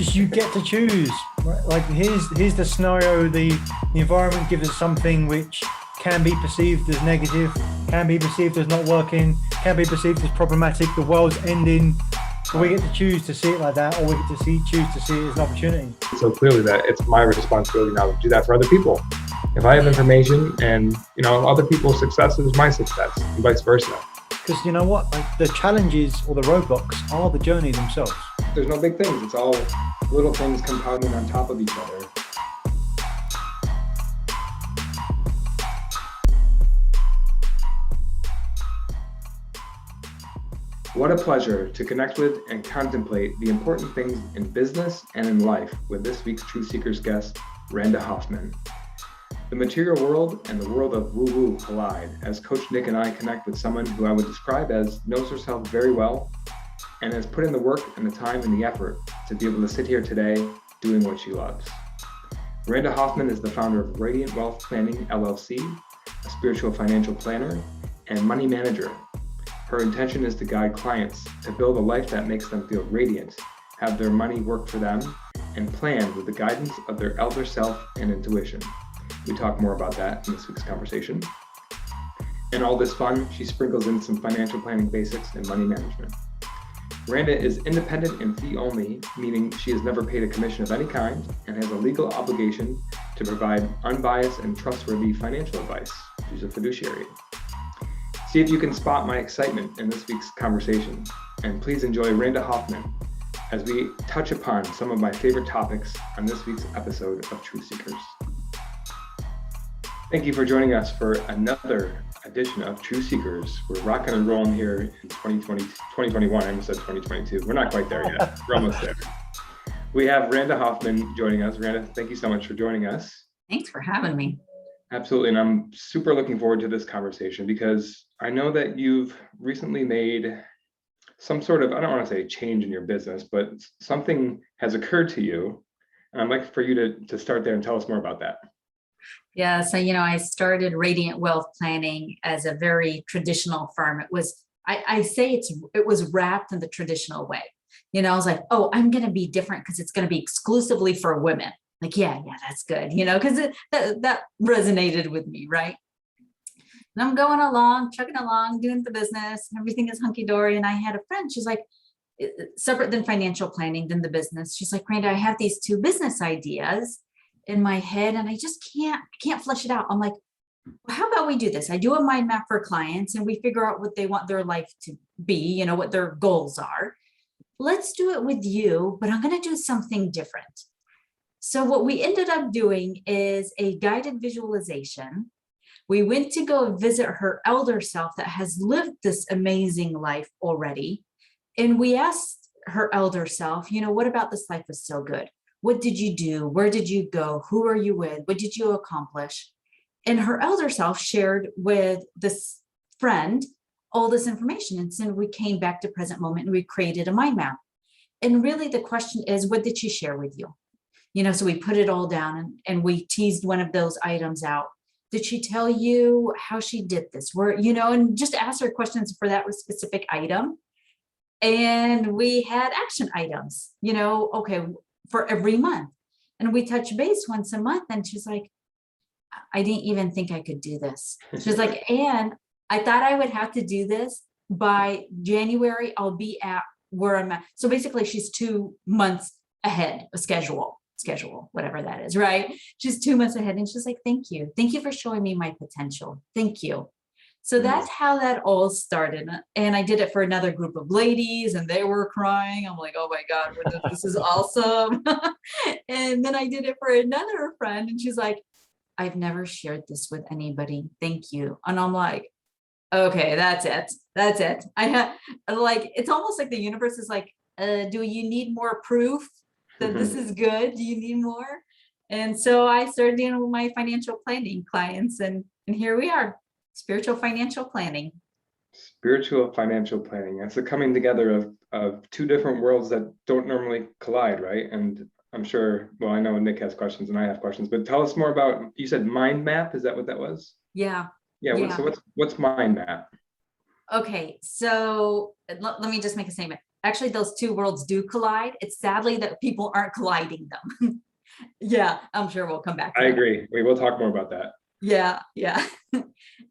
just you get to choose. Right? Like here's the scenario. The environment gives us something which can be perceived as negative, can be perceived as not working, can be perceived as problematic. The world's ending. But we get to choose to see it like that, or we get to choose to see it as an opportunity. So clearly that it's my responsibility now to do that for other people. If I have information and, other people's success is my success and vice versa. Because you know what? Like, the challenges or the roadblocks are the journey themselves. There's no big things. It's all little things compounding on top of each other. What a pleasure to connect with and contemplate the important things in business and in life with this week's Truth Seekers guest, Randa Hoffman. The material world and the world of woo-woo collide as Coach Nick and I connect with someone who I would describe as knows herself very well and has put in the work and the time and the effort to be able to sit here today doing what she loves. Randa Hoffman is the founder of Radiant Wealth Planning, LLC, a spiritual financial planner and money manager. Her intention is to guide clients to build a life that makes them feel radiant, have their money work for them, and plan with the guidance of their elder self and intuition. We talk more about that in this week's conversation. And all this fun, she sprinkles in some financial planning basics and money management. Randa is independent and fee only, meaning she has never paid a commission of any kind and has a legal obligation to provide unbiased and trustworthy financial advice. She's a fiduciary. See if you can spot my excitement in this week's conversation. And please enjoy Randa Hoffman as we touch upon some of my favorite topics on this week's episode of Truth Seekers. Thank you for joining us for another edition of Truth Seekers. We're rocking and rolling here in 2021. I almost said 2022. We're not quite there yet. We're almost there. We have Randa Hoffman joining us. Randa, thank you so much for joining us. Thanks for having me. Absolutely. And I'm super looking forward to this conversation because I know that you've recently made some sort of, I don't want to say change in your business, but something has occurred to you. And I'd like for you to start there and tell us more about that. Yeah. So, I started Radiant Wealth Planning as a very traditional firm. It was, I say it was wrapped in the traditional way. I was like, oh, I'm going to be different because it's going to be exclusively for women. Like, yeah, that's good, because that resonated with me, right? And I'm going along, chugging along, doing the business, and everything is hunky-dory. And I had a friend, she's like, separate than financial planning, than the business. She's like, Randa, I have these two business ideas in my head, and I just can't flesh it out. I'm like, well, how about we do this? I do a mind map for clients, and we figure out what they want their life to be, what their goals are. Let's do it with you, but I'm going to do something different. So what we ended up doing is a guided visualization. We went to go visit her elder self that has lived this amazing life already. And we asked her elder self, what about this life was so good? What did you do? Where did you go? Who are you with? What did you accomplish? And her elder self shared with this friend all this information. And so we came back to present moment and we created a mind map. And really the question is, what did she share with you? So we put it all down and we teased one of those items out. Did she tell you how she did this? And just ask her questions for that specific item. And we had action items, okay, for every month. And we touch base once a month. And she's like, I didn't even think I could do this. She's like, and I thought I would have to do this by January. I'll be at where I'm at. So basically she's 2 months ahead of schedule, whatever that is, right? She's 2 months ahead. And she's like, thank you. Thank you for showing me my potential. Thank you. So that's how that all started. And I did it for another group of ladies and they were crying. I'm like, oh my God, this is awesome. And then I did it for another friend and she's like, I've never shared this with anybody. Thank you. And I'm like, okay, that's it. I have it's almost like the universe is like, do you need more proof that this is good? Do you need more? And so I started dealing with my financial planning clients and here we are, spiritual financial planning. Spiritual financial planning. That's a coming together of two different worlds that don't normally collide, right? And I'm sure, well, I know Nick has questions and I have questions, but tell us more about, you said mind map. Is that what that was? Yeah. So what's mind map? Okay. So let me just make a statement. actually those two worlds do collide. It's sadly that people aren't colliding them. Yeah, I'm sure we'll come back to I that. agree. We will talk more about that. Yeah, yeah.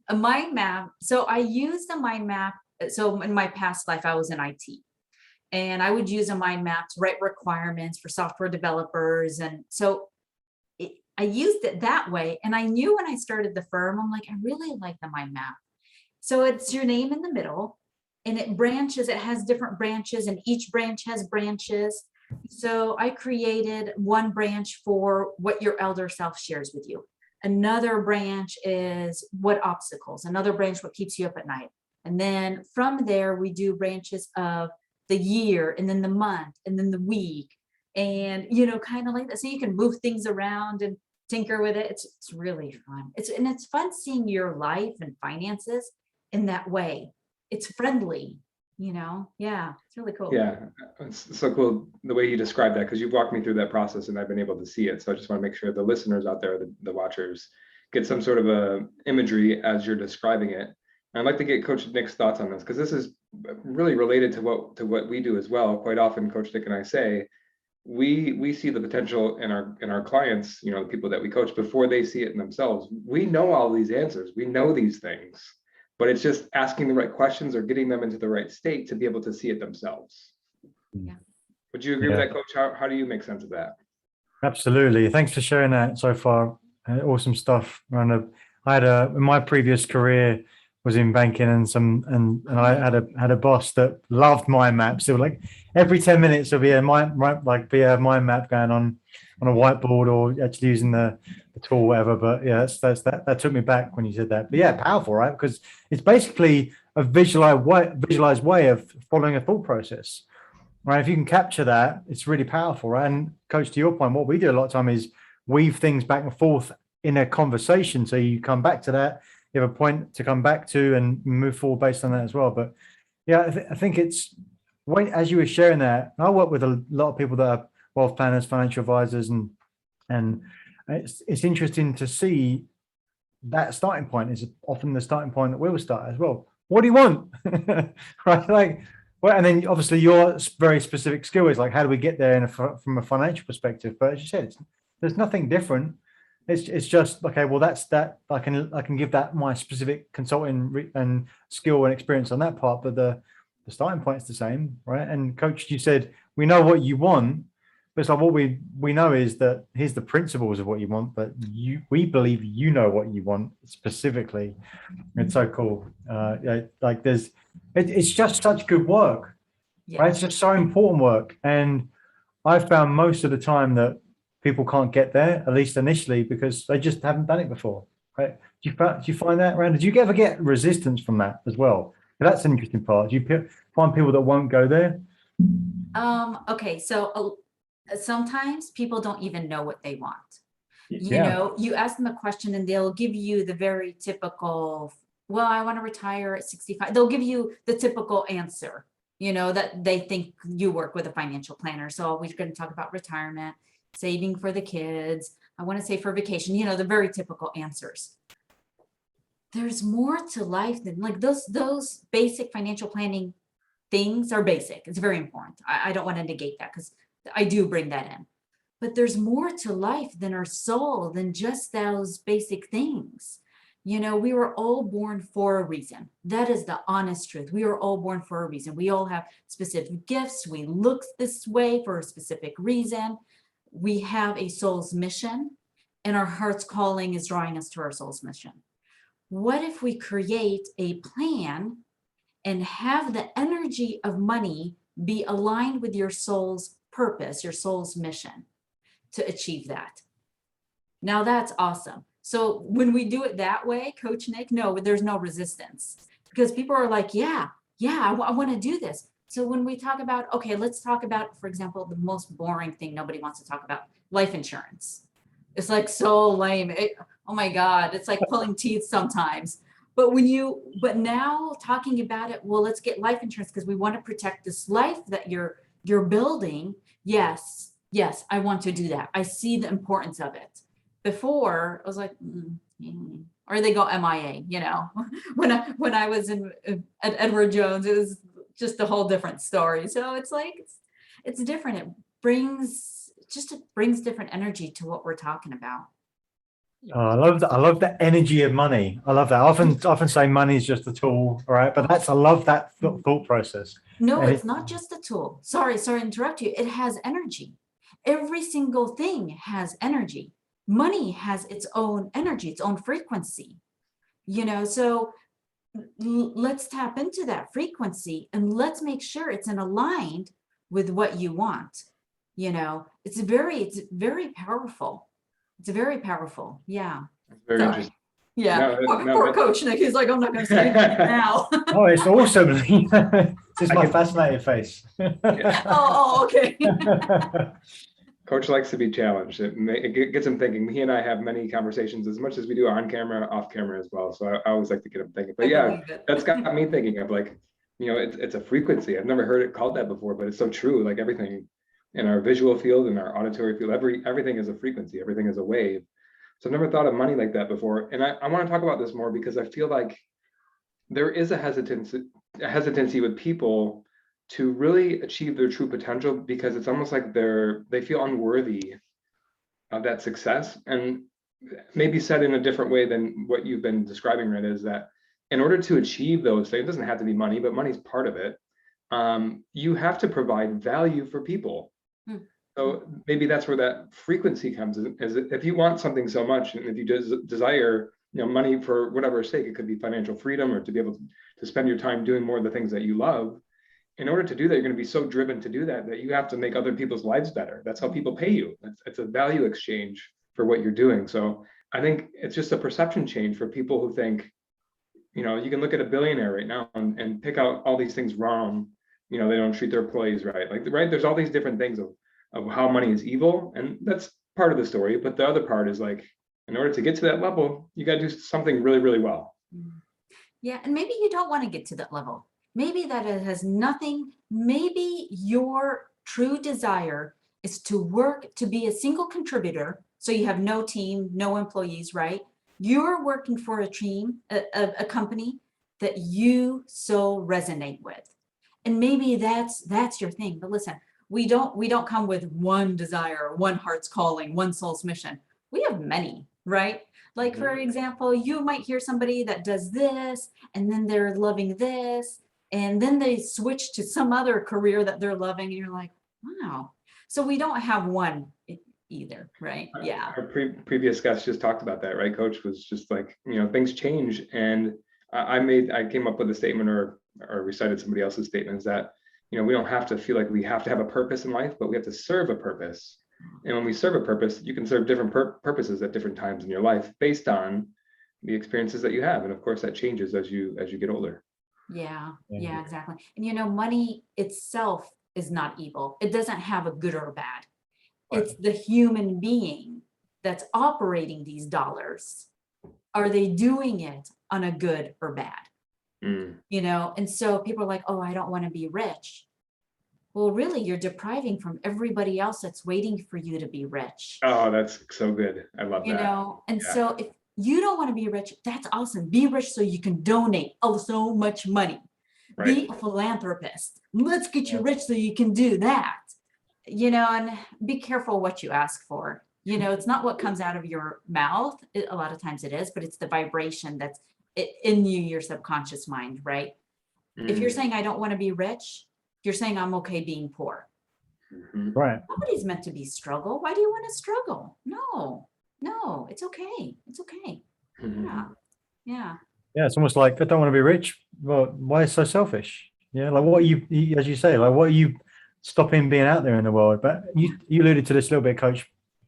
A mind map. So I used a mind map. So in my past life, I was in IT, and I would use a mind map to write requirements for software developers. And so I used it that way. And I knew when I started the firm, I'm like, I really like the mind map. So it's your name in the middle, and it branches, it has different branches, and each branch has branches. So I created one branch for what your elder self shares with you. Another branch is what obstacles, another branch, what keeps you up at night. And then from there, we do branches of the year, and then the month, and then the week, and kind of like that. So you can move things around and tinker with it. It's really fun. It's fun seeing your life and finances in that way. It's friendly, yeah, it's really cool. Yeah, it's so cool the way you described that, because you've walked me through that process and I've been able to see it. So I just want to make sure the listeners out there, the watchers, get some sort of a imagery as you're describing it. And I'd like to get Coach Nick's thoughts on this, because this is really related to what we do as well. Quite often, Coach Nick and I say, we see the potential in our clients, the people that we coach, before they see it in themselves. We know all these answers, we know these things, but it's just asking the right questions or getting them into the right state to be able to see it themselves. Yeah. Would you agree with that, Coach? How do you make sense of that? Absolutely. Thanks for sharing that so far. Awesome stuff, Randa. In my previous career was in banking, and I had a boss that loved mind maps. So like every 10 minutes there'll be a mind map going on a whiteboard, or actually using the tool, whatever. But yeah, that took me back when you said that. But yeah, powerful, right? Because it's basically a visualized way of following a thought process. Right. If you can capture that, it's really powerful. Right. And Coach, to your point, what we do a lot of time is weave things back and forth in a conversation. So you come back to that, you have a point to come back to, and move forward based on that as well. But yeah, I think it's as you were sharing that, I work with a lot of people that are wealth planners, financial advisors, and it's interesting to see that starting point is often the starting point that we'll start as well. What do you want? Right. Like, well, and then obviously your very specific skill is like, how do we get there from a financial perspective? But as you said, there's nothing different. It's just, okay, well, that's that. I can give that my specific consulting and skill and experience on that part, but the starting point is the same, right? And Coach, you said we know what you want, but it's like what we know is that here's the principles of what you want, but we believe you know what you want specifically. It's so cool. Like it's just such good work, Yeah. right? It's just so important work, and I've found most of the time that people can't get there, at least initially, because they just haven't done it before, right? Do you find that, Randa? Do you ever get resistance from that as well? That's an interesting part. Do you find people that won't go there? Okay, so sometimes people don't even know what they want. Yeah. You ask them a question and they'll give you the very typical, well, I want to retire at 65. They'll give you the typical answer, that they think you work with a financial planner. So we're going to talk about retirement, saving for the kids. I want to save for vacation, the very typical answers. There's more to life than like those basic financial planning things are basic. It's very important. I don't want to negate that, because I do bring that in. But there's more to life than our soul, than just those basic things. We were all born for a reason. That is the honest truth. We are all born for a reason. We all have specific gifts. We look this way for a specific reason. We have a soul's mission, and our heart's calling is drawing us to our soul's mission. What if we create a plan and have the energy of money be aligned with your soul's purpose, your soul's mission, to achieve that? Now that's awesome. So when we do it that way, Coach Nick, no, there's no resistance, because people are like, yeah, I want to do this. So when we talk about, okay, let's talk about, for example, the most boring thing nobody wants to talk about, life insurance. It's like so lame. Oh my God, it's like pulling teeth sometimes. But now talking about it, well, let's get life insurance because we want to protect this life that you're building. Yes, I want to do that. I see the importance of it. Before I was like, or they go MIA, when I was at Edward Jones, it was just a whole different story. So it's like, it's different. It brings different energy to what we're talking about. Oh, I love that. I love the energy of money. I love that. I often say money is just a tool, right? But I love that thought process. No, And it's not just a tool. Sorry to interrupt you. It has energy. Every single thing has energy. Money has its own energy, its own frequency. So let's tap into that frequency and let's make sure it's aligned with what you want. It's very powerful. It's very powerful. Yeah. Very Sorry. interesting. Yeah. No, Poor Coach Nick. He's like, I'm not going to say anything now. oh, it's awesome. This is my fascinated face. Oh, okay. Coach likes to be challenged. It gets him thinking. He and I have many conversations, as much as we do on camera, off camera as well. So I always like to get him thinking. But yeah, that's got me thinking of like, it's a frequency. I've never heard it called that before, but it's so true. Like everything in our visual field, in our auditory field, everything is a frequency. Everything is a wave. So I've never thought of money like that before. And I want to talk about this more because I feel like there is a hesitancy with people to really achieve their true potential, because it's almost like they feel unworthy of that success. And maybe said in a different way than what you've been describing, Randa, is that in order to achieve those things, it doesn't have to be money, but money's part of it. You have to provide value for people. So maybe that's where that frequency comes in, is if you want something so much, and if you desire, money for whatever sake, it could be financial freedom or to be able to spend your time doing more of the things that you love. In order to do that, you're going to be so driven to do that you have to make other people's lives better. That's how people pay you. It's a value exchange for what you're doing. So I think it's just a perception change for people who think, you can look at a billionaire right now and pick out all these things wrong. They don't treat their employees right. Right. There's all these different things of how money is evil. And that's part of the story. But the other part is like, in order to get to that level, you got to do something really, really well. Yeah. And maybe you don't want to get to that level. Maybe that it has nothing. Maybe your true desire is to work to be a single contributor. So you have no team, no employees, right? You're working for a team, a company that you so resonate with. And maybe that's your thing. But listen, we don't come with one desire, one heart's calling, one soul's mission. We have many, right? Like, for example, you might hear somebody that does this, and then they're loving this, and then they switch to some other career that they're loving, and you're like, wow. So we don't have one either, right? Yeah. Our previous guest just talked about that, right? Coach was just like, things change. And I came up with a statement or recited somebody else's statement, is that, we don't have to feel like we have to have a purpose in life, but we have to serve a purpose. And when we serve a purpose, you can serve different purposes at different times in your life based on the experiences that you have. And of course that changes as you get older. Yeah, exactly. And money itself is not evil. It doesn't have a good or a bad. Right. It's the human being that's operating these dollars. Are they doing it on a good or bad? And so people are like, oh, I don't want to be rich. Well, really, you're depriving from everybody else that's waiting for you to be rich. Oh, that's so good. I love that. And so if you don't want to be rich, that's awesome. Be rich so you can donate so much money. Right. Be a philanthropist. Let's get you rich so you can do that. And be careful what you ask for. It's not what comes out of your mouth. A lot of times it is, but it's the vibration that's in your subconscious mind, right? If you're saying, I don't want to be rich, you're saying I'm okay being poor. Right. Nobody's meant to be struggle. Why do you want to struggle? No, it's okay. It's okay. Yeah. It's almost like, I don't want to be rich. Well, why so selfish? Yeah. Like, what are you, as you say, like, what are you stopping being out there in the world? But you alluded to this a little bit, Coach.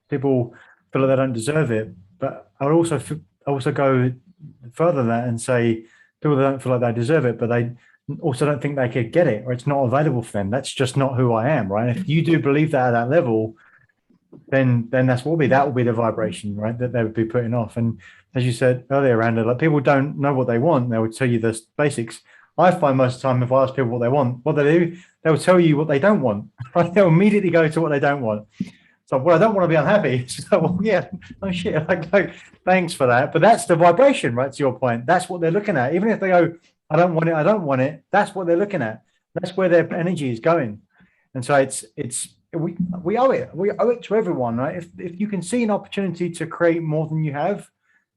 People feel like they don't deserve it. But I would also go further than that and say people don't feel like they deserve it, but they also don't think they could get it, or it's not available for them. That's just not who I am, right? If you do believe that at that level, then that's what that will be the vibration, right, that they would be putting off. And as you said earlier, Randa, like, people don't know what they want. They would tell you the basics. I find most of the time, if I ask people what they want, what they do, they'll tell you what they don't want, right? They'll immediately go to what they don't want. So, well, I don't want to be unhappy. So, well, yeah, no shit. Like, thanks for that. But that's the vibration, right? To your point, that's what they're looking at. Even if they go, I don't want it, that's what they're looking at. That's where their energy is going. And so we owe it to everyone, right? If you can see an opportunity to create more than you have,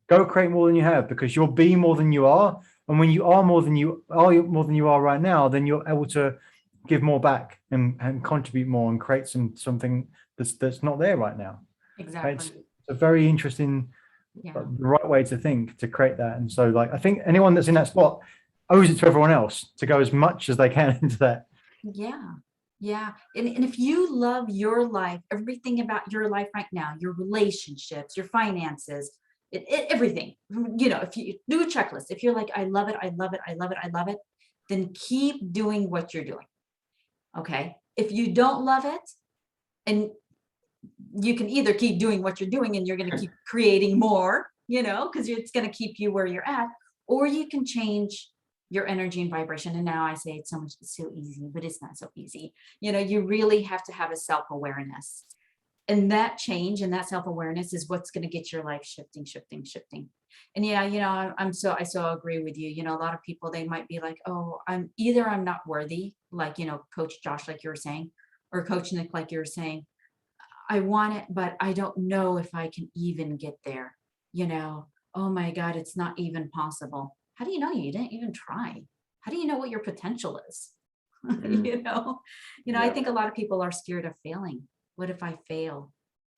go create more than you have, because you'll be more than you are. And when you are more than you are right now, then you're able to give more back and contribute more and create something that's not there right now. Exactly. It's a very interesting, Yeah. the right way to think, to create that. And so, like, I think anyone that's in that spot owes it to everyone else to go as much as they can into that. Yeah. Yeah. And if you love your life, everything about your life right now, your relationships, your finances, everything, if you do a checklist, if you're like, I love it, I love it, I love it, I love it, then keep doing what you're doing. Okay. If you don't love it, and you can either keep doing what you're doing and you're going to keep creating more, because it's going to keep you where you're at, or you can change your energy and vibration. And now I say it's so easy, but it's not so easy. You really have to have a self-awareness, and that change and that self-awareness is what's going to get your life shifting. And yeah, I so agree with you. A lot of people, they might be like, oh, I'm not worthy, like, Coach Josh, like you were saying, or Coach Nick, like you were saying, I want it, but I don't know if I can even get there. Oh my God, it's not even possible. How do you know? You didn't even try. How do you know what your potential is? I think a lot of people are scared of failing. What if I fail?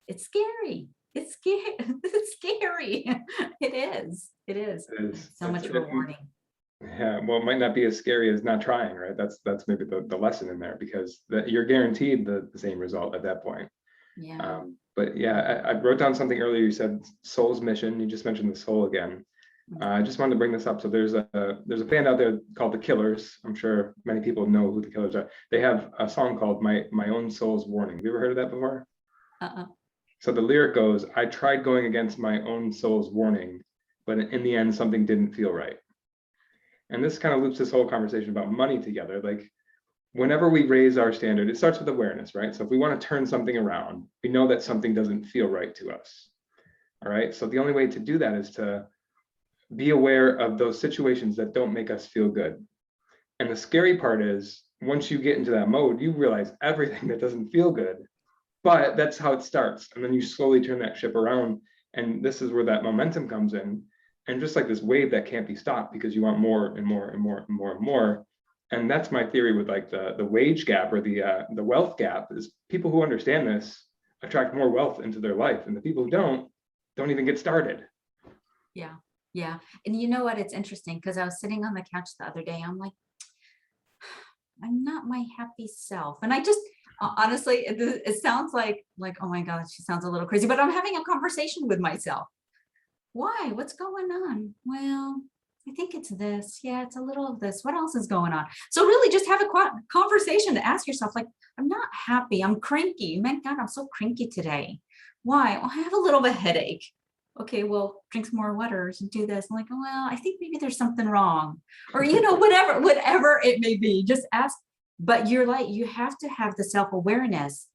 It's scary. It's scary. It's scary. It is. So much rewarding. Yeah, well, it might not be as scary as not trying, right? That's maybe the lesson in there, because you're guaranteed the same result at that point. Yeah. But yeah, I wrote down something earlier. You said soul's mission. You just mentioned the soul again. I just wanted to bring this up. So there's a band out there called The Killers. I'm sure many people know who The Killers are. They have a song called My Own Soul's Warning. Have you ever heard of that before? So the lyric goes, I tried going against my own soul's warning, but in the end, something didn't feel right. And this kind of loops this whole conversation about money together. Like, whenever we raise our standard, it starts with awareness, right? So if we want to turn something around, we know that something doesn't feel right to us. All right. So the only way to do that is to be aware of those situations that don't make us feel good. And the scary part is, once you get into that mode, you realize everything that doesn't feel good. But that's how it starts. And then you slowly turn that ship around. And this is where that momentum comes in. And just like this wave that can't be stopped, because you want more and more and more and more and more. And that's my theory with like the wage gap, or the wealth gap, is people who understand this attract more wealth into their life. And the people who don't even get started. Yeah. Yeah. And you know what? It's interesting, because I was sitting on the couch the other day. I'm like, I'm not my happy self. And I just, honestly, it sounds like, oh my God, she sounds a little crazy, but I'm having a conversation with myself. Why? What's going on? Well, I think it's this. Yeah, it's a little of this. What else is going on? So really just have a conversation to ask yourself, like, I'm not happy. I'm cranky. Man, God, I'm so cranky today. Why? Well, I have a little of a headache. Okay, well, drink some more waters and do this. I'm like, well, I think maybe there's something wrong, or, whatever it may be, just ask. But you're like, you have to have the self-awareness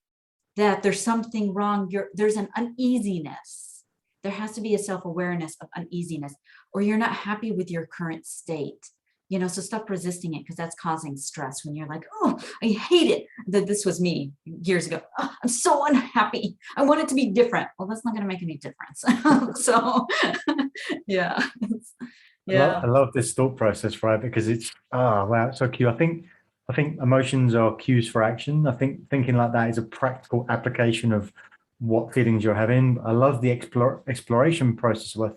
that there's something wrong. There's an uneasiness. There has to be a self-awareness of uneasiness, or you're not happy with your current state. So stop resisting it, because that's causing stress. When you're like, oh, I hate it. This was me years ago. Oh, I'm so unhappy. I want it to be different. Well, that's not going to make any difference. So, yeah. I love this thought process, right? Because it's, wow, it's so cute. I think emotions are cues for action. I think thinking like that is a practical application of what feelings you're having. I love the exploration process. So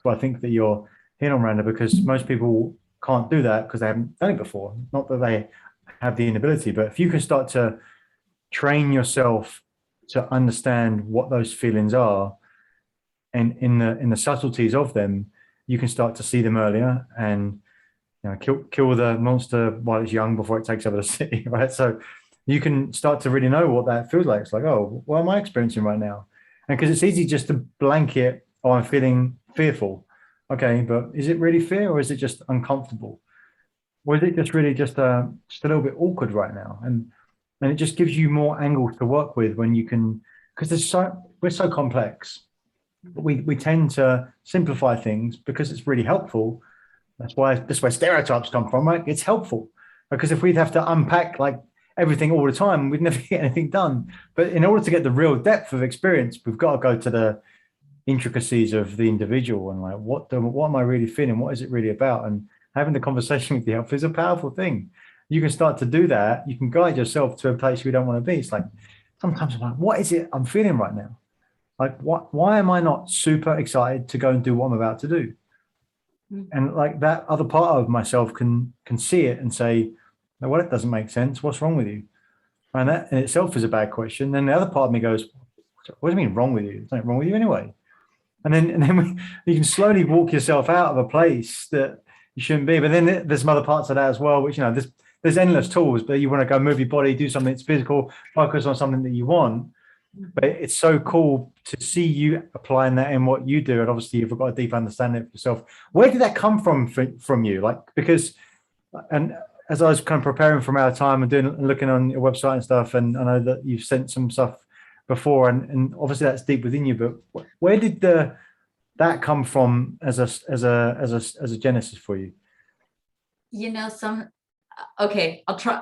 I think that you're hitting on, Randa, because most people can't do that because they haven't done it before. Not that they have the inability, but if you can start to train yourself to understand what those feelings are, and in the subtleties of them, you can start to see them earlier, and kill the monster while it's young before it takes over the city, right? So you can start to really know what that feels like. It's like, oh, what am I experiencing right now? And because it's easy just to blanket, oh, I'm feeling fearful. Okay, but is it really fear, or is it just uncomfortable? Or is it just really just a little bit awkward right now? And it just gives you more angles to work with when you can, because we're so complex, but we tend to simplify things because it's really helpful. That's where stereotypes come from, right? It's helpful. Because if we'd have to unpack like everything all the time, we'd never get anything done. But in order to get the real depth of experience, we've got to go to the intricacies of the individual and like what am I really feeling? What is it really about? And having the conversation with the help is a powerful thing. You can start to do that. You can guide yourself to a place you don't want to be. It's like sometimes I'm like, what is it I'm feeling right now? Like, why am I not super excited to go and do what I'm about to do? And like that other part of myself can see it and say, no, well, it doesn't make sense. What's wrong with you? And that in itself is a bad question. Then the other part of me goes, what do you mean wrong with you? There's nothing wrong with you anyway. And then you can slowly walk yourself out of a place that you shouldn't be. But then there's some other parts of that as well, which, you know, there's endless tools, but you want to go move your body, do something that's physical, focus on something that you want. But it's so cool to see you applying that in what you do. And obviously you've got a deep understanding of yourself. Where did that come from you? Like, because, and as I was kind of preparing from our time and looking on your website and stuff, and I know that you've sent some stuff before, and obviously that's deep within you, but where did that come from as a genesis for you? You know, okay, I'll try.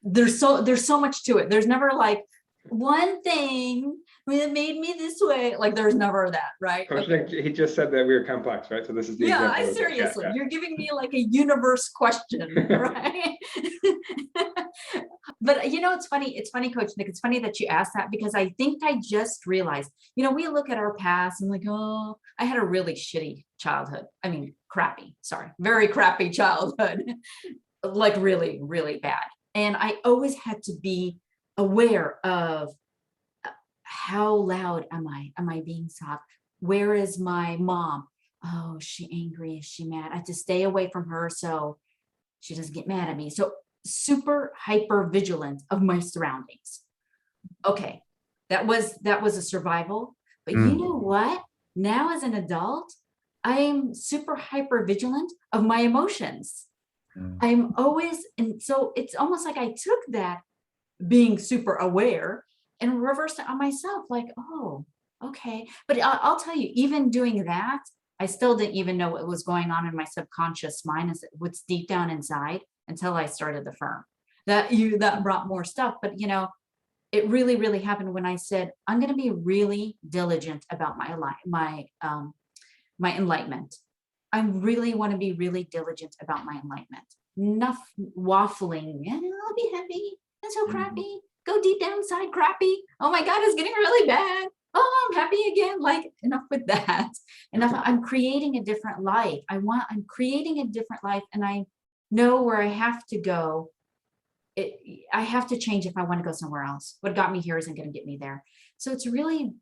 There's so much to it. There's never like one thing that made me this way. Like there's never that, right? Coach Nick, he just said that we were complex, right? So this is the yeah, example. Seriously, you're giving me like a universe question, right? But you know, it's funny, Coach Nick, it's funny that you asked that, because I think I just realized, you know, we look at our past and like, oh, I had a really shitty childhood. I mean, very crappy childhood, like really, really bad. And I always had to be aware of how loud am I being soft? Where is my mom? Oh, is she angry? Is she mad? I have to stay away from her so she doesn't get mad at me. So super hyper vigilant of my surroundings. Okay, that was a survival. But you know what? Now as an adult, I'm super hyper vigilant of my emotions. I'm always, and so it's almost like I took that being super aware and reversed it on myself, like, oh, okay. But I'll tell you, even doing that, I still didn't even know what was going on in my subconscious mind, is what's deep down inside, until I started the firm. That brought more stuff. But you know, it really, really happened when I said, I'm going to be really diligent about my enlightenment. I really want to be really diligent about my enlightenment. Enough waffling, and I'll be happy. That's so crappy. Go deep down inside, crappy. Oh my God, it's getting really bad. Oh, I'm happy again. Like, enough with that. Enough. I'm creating a different life. I'm creating a different life, and I know where I have to go. I have to change if I want to go somewhere else. What got me here isn't going to get me there. So it's really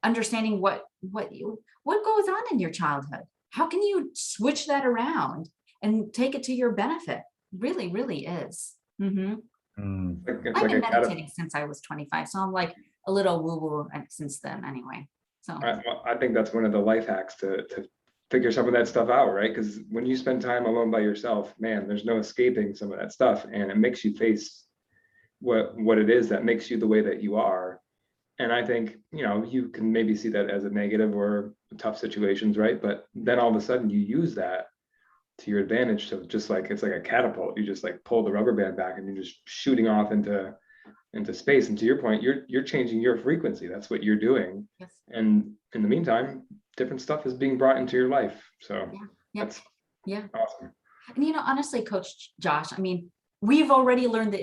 understanding what goes on in your childhood. How can you switch that around and take it to your benefit? Really, really is. Mm-hmm. I've been meditating since I was 25, so I'm like a little woo-woo since then anyway. So I think that's one of the life hacks to figure some of that stuff out, right? Because when you spend time alone by yourself, man, there's no escaping some of that stuff, and it makes you face what it is that makes you the way that you are. And I think, you know, you can maybe see that as a negative or tough situations, right? But then all of a sudden you use that to your advantage, to just like, it's like a catapult. You just like pull the rubber band back and you're just shooting off into space. And to your point, you're changing your frequency. That's what you're doing. yes. And in the meantime, different stuff is being brought into your life. So that's awesome. And you know, honestly, Coach Josh, I mean, we've already learned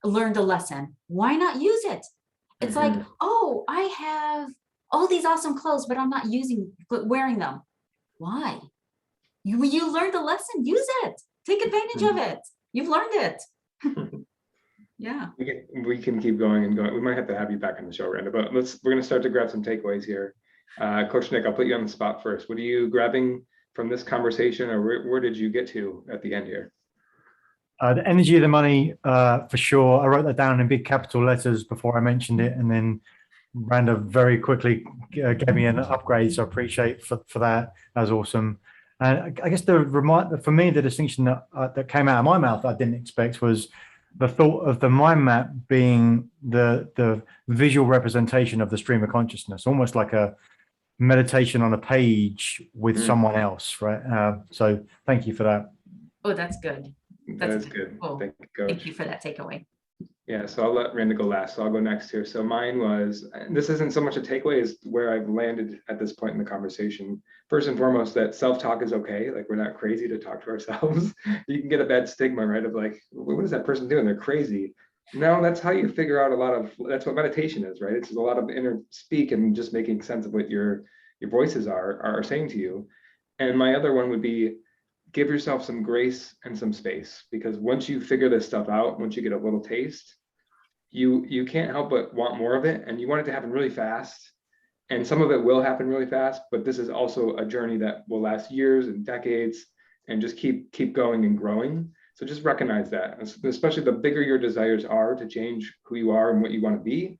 a lesson. Why not use it? It's like, oh, I have all these awesome clothes, but I'm not wearing them. Why? You learned the lesson. Use it. Take advantage of it. You've learned it. Yeah. We can keep going and going. We might have to have you back on the show, Randa, but we're going to start to grab some takeaways here. Coach Nick, I'll put you on the spot first. What are you grabbing from this conversation, or where did you get to at the end here? The energy of the money, for sure. I wrote that down in big capital letters before I mentioned it, and then Randa very quickly gave me an upgrade, so I appreciate for that. That was awesome. And I guess for me, the distinction that came out of my mouth that I didn't expect was the thought of the mind map being the visual representation of the stream of consciousness, almost like a meditation on a page with someone else, right? So thank you for that. Oh, that's good. That is good. Cool. Thank you, Coach. Thank you for that takeaway. Yeah, so I'll let Randa go last. So I'll go next here. So mine was, and this isn't so much a takeaway as where I've landed at this point in the conversation. First and foremost, that self-talk is okay. Like, we're not crazy to talk to ourselves. You can get a bad stigma, right? Of like, what is that person doing? They're crazy. No, that's how you figure out that's what meditation is, right? It's a lot of inner speak and just making sense of what your voices are saying to you. And my other one would be, give yourself some grace and some space, because once you figure this stuff out, once you get a little taste, you can't help but want more of it, and you want it to happen really fast. And some of it will happen really fast, but this is also a journey that will last years and decades, and just keep going and growing. So just recognize that, especially the bigger your desires are to change who you are and what you want to be,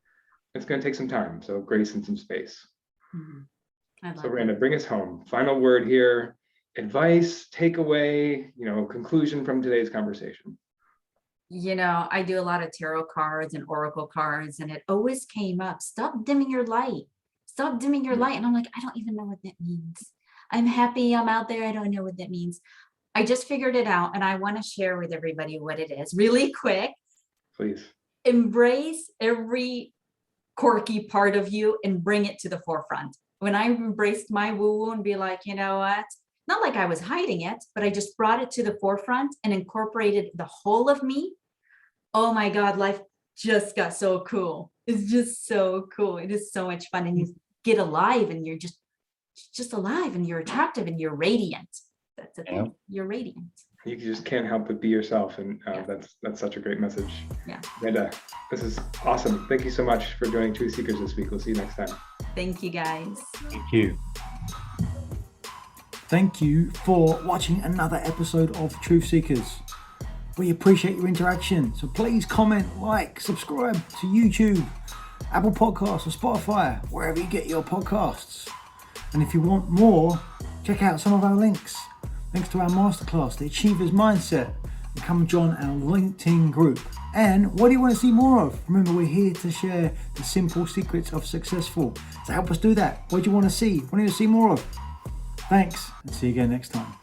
it's going to take some time. So grace and some space. Mm-hmm. So Randa, bring us home. Final word here. Advice, takeaway, conclusion from today's conversation. I do a lot of tarot cards and oracle cards, and it always came up, stop dimming your light. Stop dimming your light. And I'm like, I don't even know what that means. I'm happy, I'm out there, I don't know what that means. I just figured it out, and I want to share with everybody what it is really quick. Please. Embrace every quirky part of you and bring it to the forefront. When I embraced my woo-woo and be like, you know what? Not like I was hiding it, but I just brought it to the forefront and incorporated the whole of me. Oh my God, life just got so cool. It's just so cool. It is so much fun. And you get alive, and you're just alive, and you're attractive, and you're radiant. That's the thing. You're radiant. You just can't help but be yourself. And that's such a great message. Yeah. Randa, this is awesome. Thank you so much for joining Truth Seekers this week. We'll see you next time. Thank you, guys. Thank you. Thank you for watching another episode of Truth Seekers. We appreciate your interaction. So please comment, like, subscribe to YouTube, Apple Podcasts, or Spotify, wherever you get your podcasts. And if you want more, check out some of our links. Links to our masterclass, The Achiever's Mindset, and come join our LinkedIn group. And what do you want to see more of? Remember, we're here to share the simple secrets of successful. So help us do that. What do you want to see? What do you want to see more of? Thanks, and see you again next time.